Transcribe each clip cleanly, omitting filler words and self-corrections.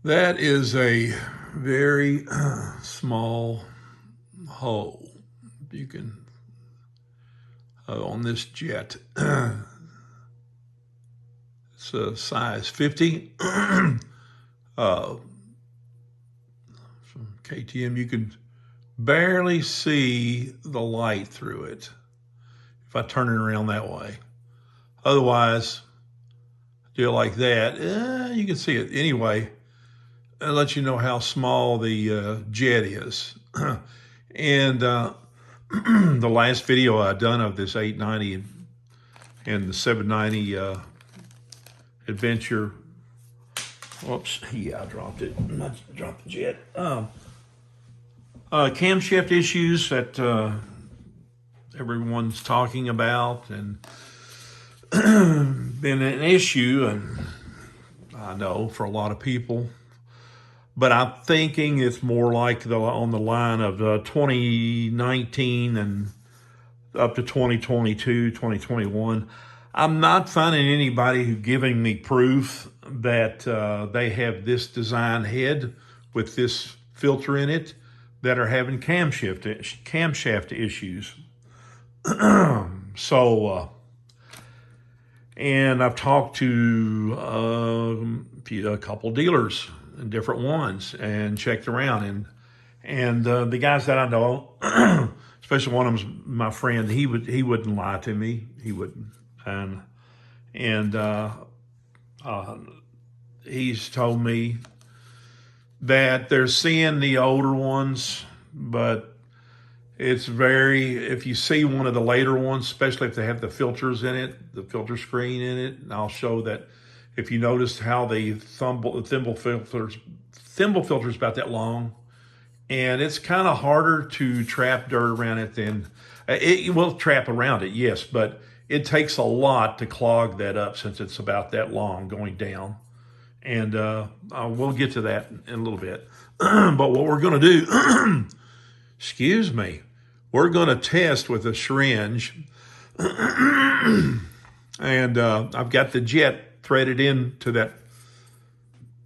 That is a very small hole. You can, on this jet, it's a size 50. From KTM, you can barely see the light through it if I turn it around that way. Otherwise, do it like that, you can see it. Anyway, it lets you know how small the jet is. And the last video I done of this 890 and the 790 Adventure. Whoops, yeah, I dropped it. I dropped the jet. Camshaft issues that everyone's talking about, and been an issue, and I know for a lot of people. But I'm thinking it's more like on the line of 2019 and up to 2022, 2021. I'm not finding anybody who's giving me proof that they have this design head with this filter in it that are having camshaft issues. So, and I've talked to a couple dealers, different ones, and checked around, and the guys that I know, especially one of them's my friend, he wouldn't lie to me. He wouldn't, and he's told me that they're seeing the older ones, but it's if you see one of the later ones, especially if they have the filters in it, the filter screen in it, and I'll show that. If you notice how the thimble filter is about that long, and it's kind of harder to trap dirt around it than it will trap around it, yes, but it takes a lot to clog that up since it's about that long going down. And we'll get to that in a little bit. But what we're going to do, excuse me, we're going to test with a syringe. And I've got the jet threaded into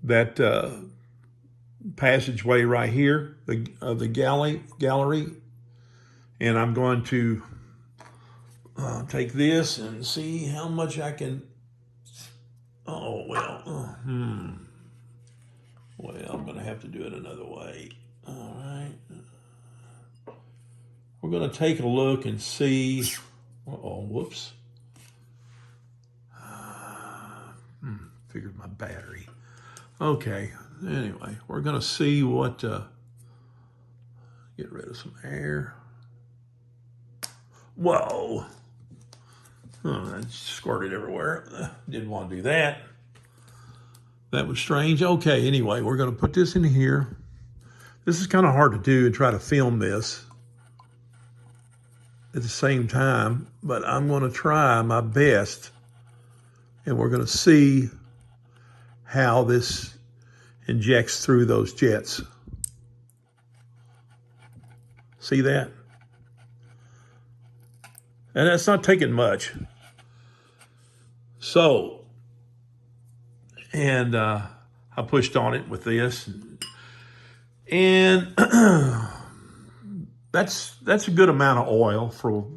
that passageway right here, the gallery, and I'm going to take this and see how much I can. Oh well, well, I'm going to have to do it another way. All right, we're going to take a look and see. Whoops. Figured my battery. Okay, anyway, we're going to see what, get rid of some air. Whoa. Oh, that squirted everywhere. Didn't want to do that. That was strange. Okay, anyway, we're going to put this in here. This is kind of hard to do and try to film this at the same time, but I'm going to try my best, and we're going to see how this injects through those jets. See that? And that's not taking much. So, and I pushed on it with this, and that's a good amount of oil for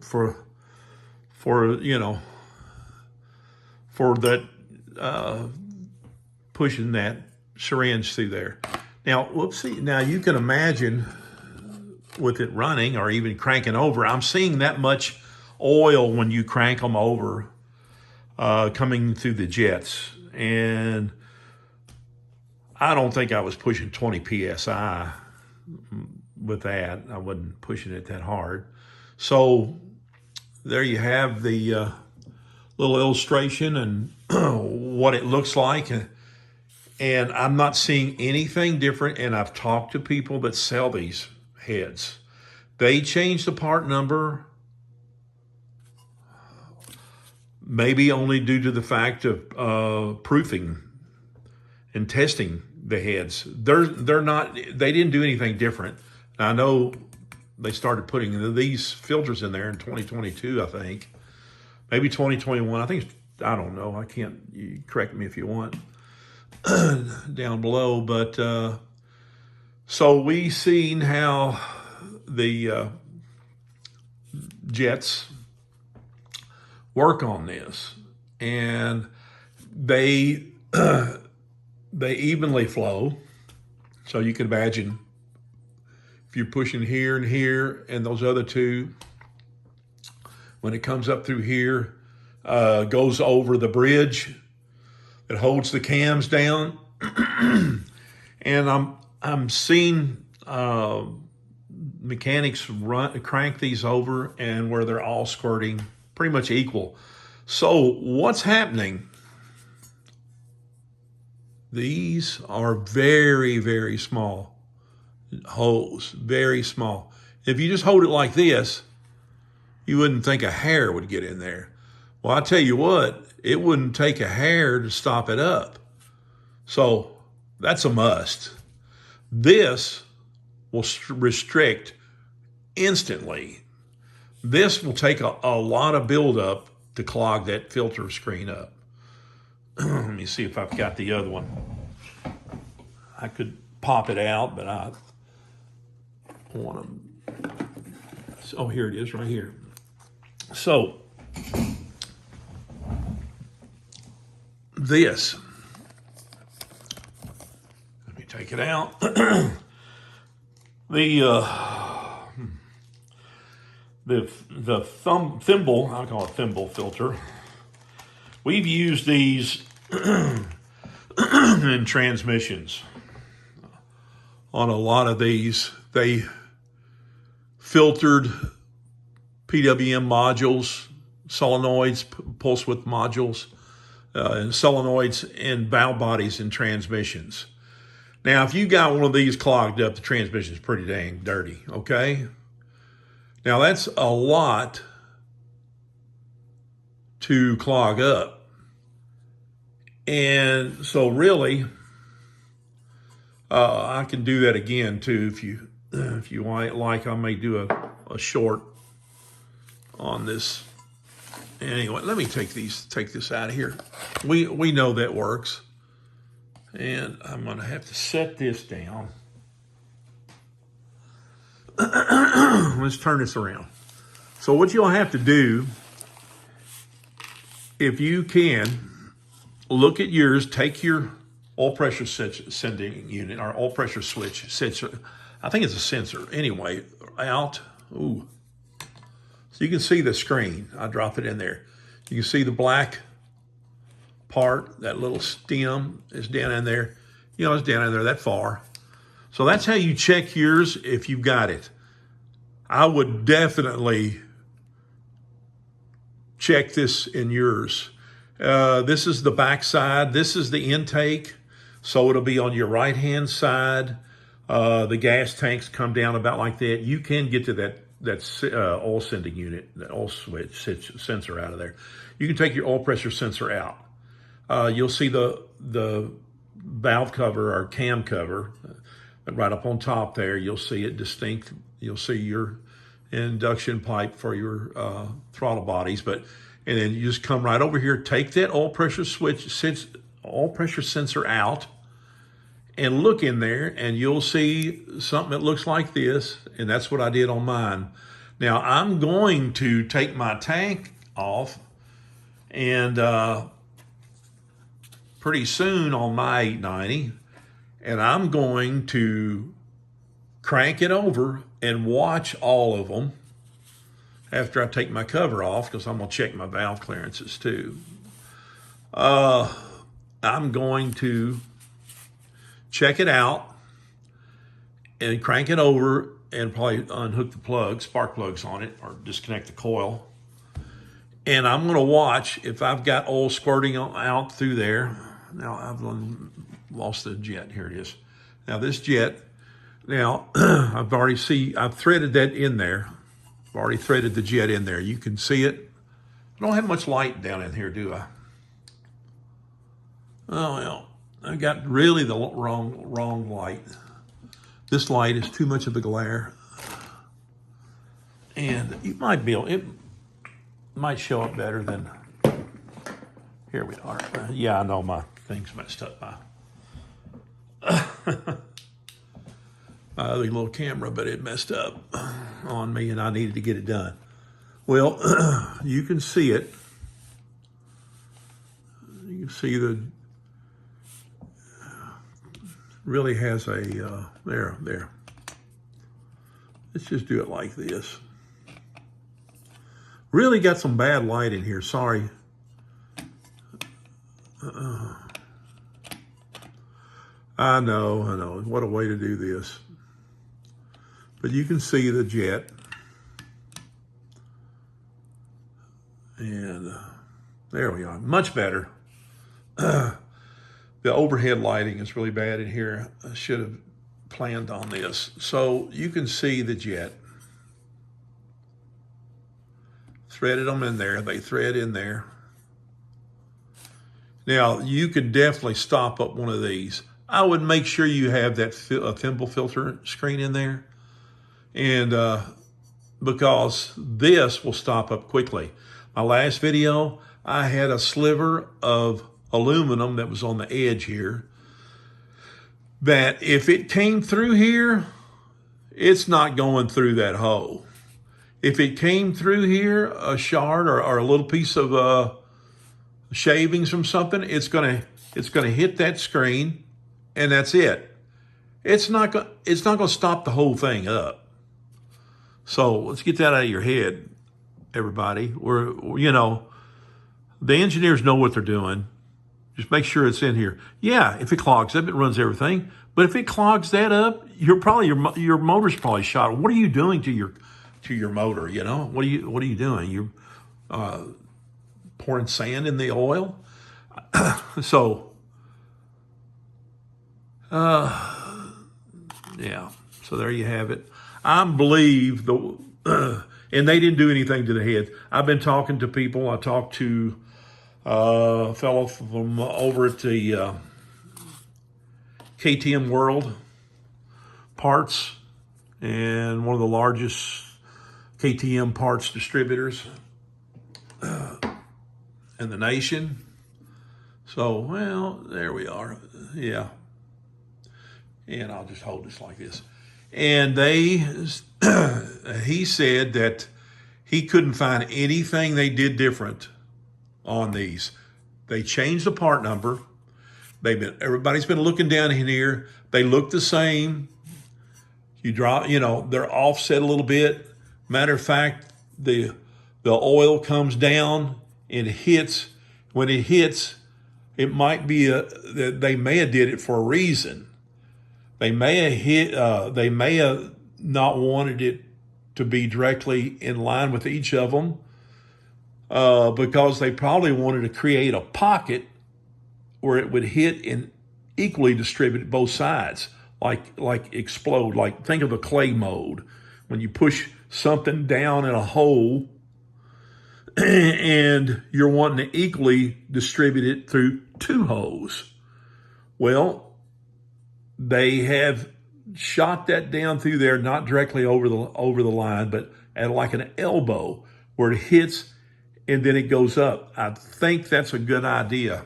that pushing that syringe through there. Now, whoopsie. Now you can imagine with it running or even cranking over, I'm seeing that much oil when you crank them over coming through the jets. And I don't think I was pushing 20 PSI with that. I wasn't pushing it that hard. So there you have the little illustration and what it looks like. And I'm not seeing anything different. And I've talked to people that sell these heads. They change the part number, maybe only due to the fact of proofing and testing the heads. They're not. They didn't do anything different. I know they started putting these filters in there in 2022, I think, maybe 2021. I don't know. I can't. You correct me if you want. down below. But so we seen how the jets work on this, and they they evenly flow. So you can imagine if you're pushing here and here, and those other two, when it comes up through here, goes over the bridge that holds the cams down. And I'm seeing mechanics crank these over, and where they're all squirting pretty much equal. So what's happening? These are very, very small holes, very small. If you just hold it like this, you wouldn't think a hair would get in there. Well, I tell you what, it wouldn't take a hair to stop it up. So that's a must. This will restrict instantly. This will take a lot of buildup to clog that filter screen up. Let me see if I've got the other one. I could pop it out, but I want to. Oh, here it is right here. So this, let me take it out. The thimble, I call it thimble filter. We've used these in transmissions. On a lot of these, they filtered PWM modules, solenoids, pulse width modules, and solenoids and valve bodies in transmissions. Now, if you got one of these clogged up, the transmission is pretty dang dirty, okay? Now, that's a lot to clog up. And so really, I can do that again too if you like. I may do a short on this. Anyway, let me take this out of here. We know that works. And I'm gonna have to set this down. Let's turn this around. So what you'll have to do, if you can, look at yours, take your oil pressure sending unit, or oil pressure switch sensor, I think it's a sensor, anyway, out. Ooh. So you can see the screen. I drop it in there. You can see the black part, that little stem is down in there. You know, it's down in there that far. So that's how you check yours if you've got it. I would definitely check this in yours. This is the back side. This is the intake. So it'll be on your right-hand side. The gas tanks come down about like that. You can get to that oil sending unit, that oil switch sensor out of there. You can take your oil pressure sensor out. You'll see the valve cover or cam cover right up on top there. You'll see it distinct. You'll see your induction pipe for your throttle bodies, and then you just come right over here, take that oil pressure sensor out, and look in there, and you'll see something that looks like this, and that's what I did on mine. Now I'm going to take my tank off, and pretty soon on my 890, and I'm going to crank it over and watch all of them after I take my cover off, because I'm going to check my valve clearances too. I'm going to check it out and crank it over and probably unhook the plug, spark plugs on it, or disconnect the coil. And I'm going to watch if I've got oil squirting out through there. Now I've lost the jet. Here it is. Now this jet, now I've threaded that in there. I've already threaded the jet in there. You can see it. I don't have much light down in here, do I? Oh, well, I got really the wrong light. This light is too much of a glare. And you might be able, it might show up better than, here we are. Yeah, I know my thing's messed up. my other little camera, but it messed up on me and I needed to get it done. Well, you can see it. You can see the, really has a, there. Let's just do it like this. Really got some bad light in here, sorry. I know, what a way to do this. But you can see the jet. And there we are, much better. The overhead lighting is really bad in here. I should have planned on this. So you can see the jet. Threaded them in there, they thread in there. Now, you could definitely stop up one of these. I would make sure you have that thimble filter screen in there. And because this will stop up quickly. My last video, I had a sliver of aluminum that was on the edge here, that if it came through here, it's not going through that hole. If it came through here, a shard or a little piece of shavings from something, it's gonna hit that screen, and that's it. It's not gonna stop the whole thing up. So let's get that out of your head, everybody. The engineers know what they're doing. Just make sure it's in here. Yeah, if it clogs up, it runs everything. But if it clogs that up, your motor's probably shot. What are you doing to your motor? What are you doing? You're pouring sand in the oil. So, yeah. So there you have it. I believe and they didn't do anything to the head. I've been talking to people. I talked to a fellow from over at the KTM World Parts, and one of the largest KTM parts distributors in the nation. So, well, there we are. Yeah. And I'll just hold this like this. And he said that he couldn't find anything they did different on these. They changed the part number. Everybody's been looking down in here. They look the same. They're offset a little bit. Matter of fact, the oil comes down and hits. When it hits, it might be they may have did it for a reason. They may have not wanted it to be directly in line with each of them, because they probably wanted to create a pocket where it would hit and equally distribute both sides, like explode. Like, think of a clay mold. When you push something down in a hole and you're wanting to equally distribute it through two holes. Well, they have shot that down through there, not directly over the line, but at like an elbow where it hits and then it goes up. I think that's a good idea.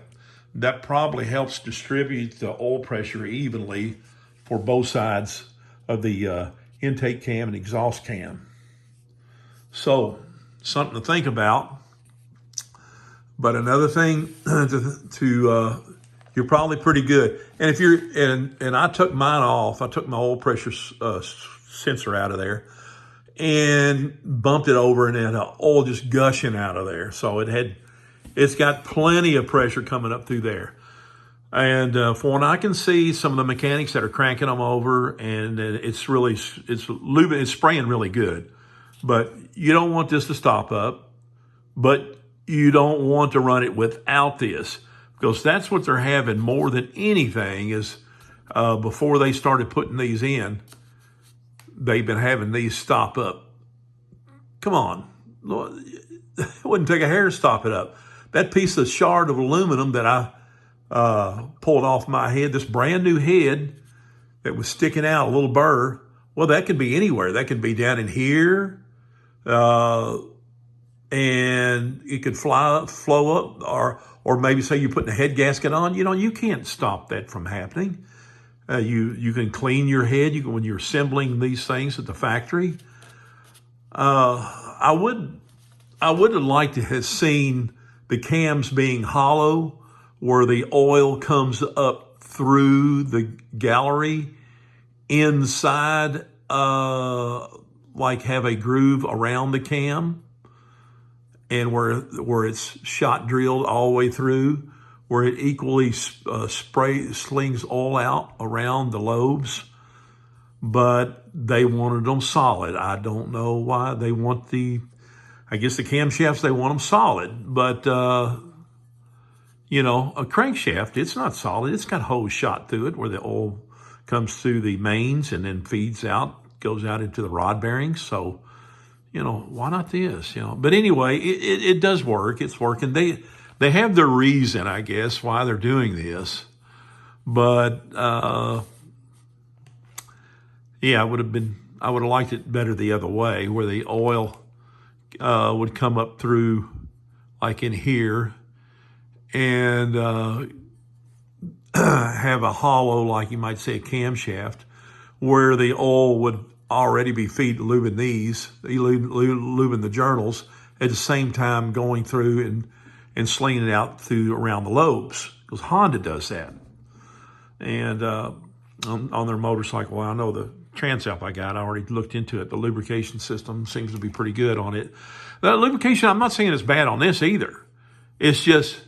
That probably helps distribute the oil pressure evenly for both sides of the intake cam and exhaust cam. So, something to think about. But another thing you're probably pretty good. And if you're, and I took mine off, I took my oil pressure sensor out of there and bumped it over, and it had oil just gushing out of there. So it's got plenty of pressure coming up through there. And from what I can see, some of the mechanics that are cranking them over, and it's spraying really good. But you don't want this to stop up, but you don't want to run it without this, because that's what they're having more than anything is before they started putting these in, they've been having these stop up. Come on. It wouldn't take a hair to stop it up. That piece of shard of aluminum that I pulled off my head, this brand new head that was sticking out, a little burr, well, that could be anywhere. That could be down in here, and it could flow up, or maybe say you're putting a head gasket on. You can't stop that from happening. You can clean your head. When you're assembling these things at the factory. I would have liked to have seen the cams being hollow, where the oil comes up through the gallery inside, like have a groove around the cam, and where it's shot drilled all the way through, where it equally slings oil out around the lobes. But they wanted them solid. I don't know why they want I guess the camshafts, they want them solid. But, a crankshaft, it's not solid. It's got holes shot through it where the oil comes through the mains and then feeds out, goes out into the rod bearings. So, why not this? But anyway, it does work. It's working. They have their reason, I guess, why they're doing this. But, yeah, I would have liked it better the other way, where the oil would come up through, like in here, and have a hollow, like you might say a camshaft, where the oil would already be lubing lubing the journals, at the same time going through and slinging it out through around the lobes, because Honda does that. And on their motorcycle, well, I know the Camshaft I already looked into it. The lubrication system seems to be pretty good on it. The lubrication, I'm not saying it's bad on this either. It's just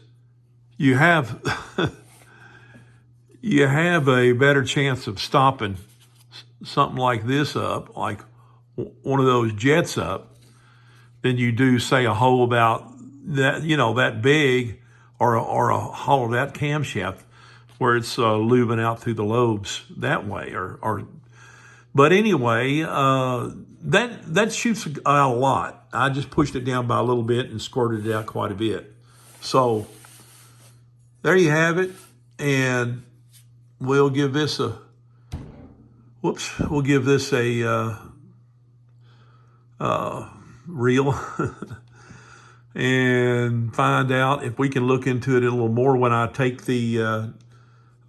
you have you have a better chance of stopping something like this up, like one of those jets up, than you do, say, a hole about that, that big, or a hollowed out camshaft where it's lubing out through the lobes that way, But anyway, that shoots out a lot. I just pushed it down by a little bit and squirted it out quite a bit. So there you have it. And we'll give this a reel and find out if we can look into it a little more when I take the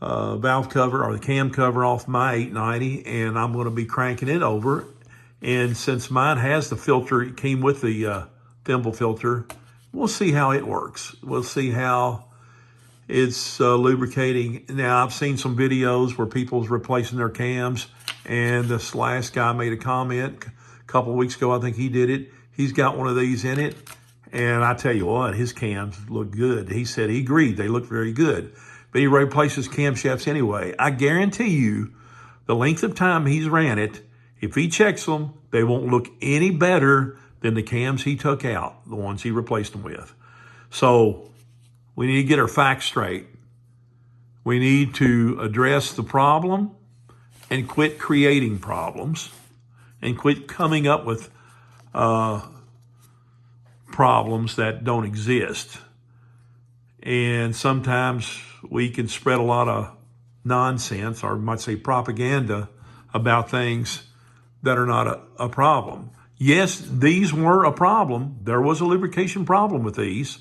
valve cover or the cam cover off my 890, and I'm going to be cranking it over. And since mine has the filter, it came with the thimble filter, we'll see how it works. We'll see how it's lubricating. Now, I've seen some videos where people's replacing their cams, and this last guy made a comment a couple of weeks ago. I think he did it. He's got one of these in it, and I tell you what, his cams look good. He said he agreed. They look very good. But he replaces camshafts anyway. I guarantee you, the length of time he's ran it, if he checks them, they won't look any better than the cams he took out, the ones he replaced them with. So we need to get our facts straight. We need to address the problem and quit creating problems and quit coming up with problems that don't exist. And sometimes we can spread a lot of nonsense, or might say propaganda, about things that are not a problem. Yes, these were a problem. There was a lubrication problem with these,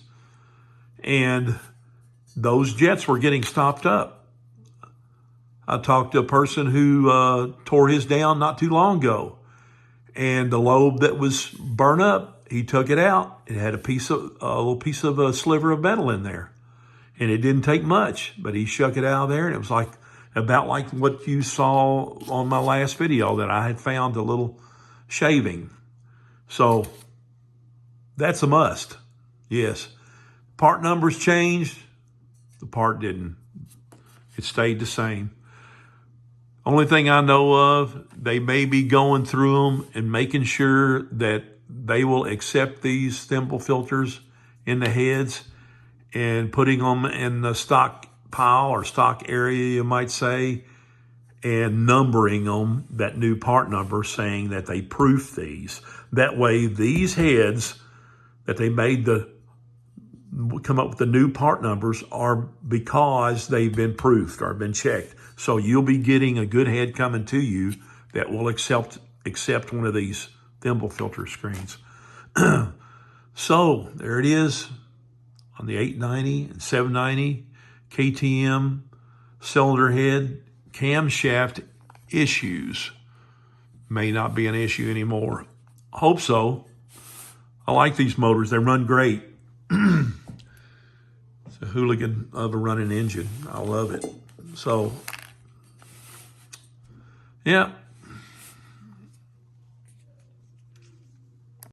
and those jets were getting stopped up. I talked to a person who tore his down not too long ago, and the lobe that was burnt up, he took it out. It had a little piece of a sliver of metal in there. And it didn't take much, but he shook it out of there, and it was about like what you saw on my last video, that I had found a little shaving. So that's a must. Yes. Part numbers changed. The part didn't. It stayed the same. Only thing I know of, they may be going through them and making sure that they will accept these thimble filters in the heads, and putting them in the stock pile or stock area, you might say, and numbering them, that new part number, saying that they proof these. That way, these heads that they come up with the new part numbers are because they've been proofed or been checked. So you'll be getting a good head coming to you that will accept one of these thimble filter screens. So there it is. On the 890 and 790 KTM cylinder head camshaft issues may not be an issue anymore. Hope so. I like these motors. They run great. It's a hooligan of a running engine. I love it. So, yeah,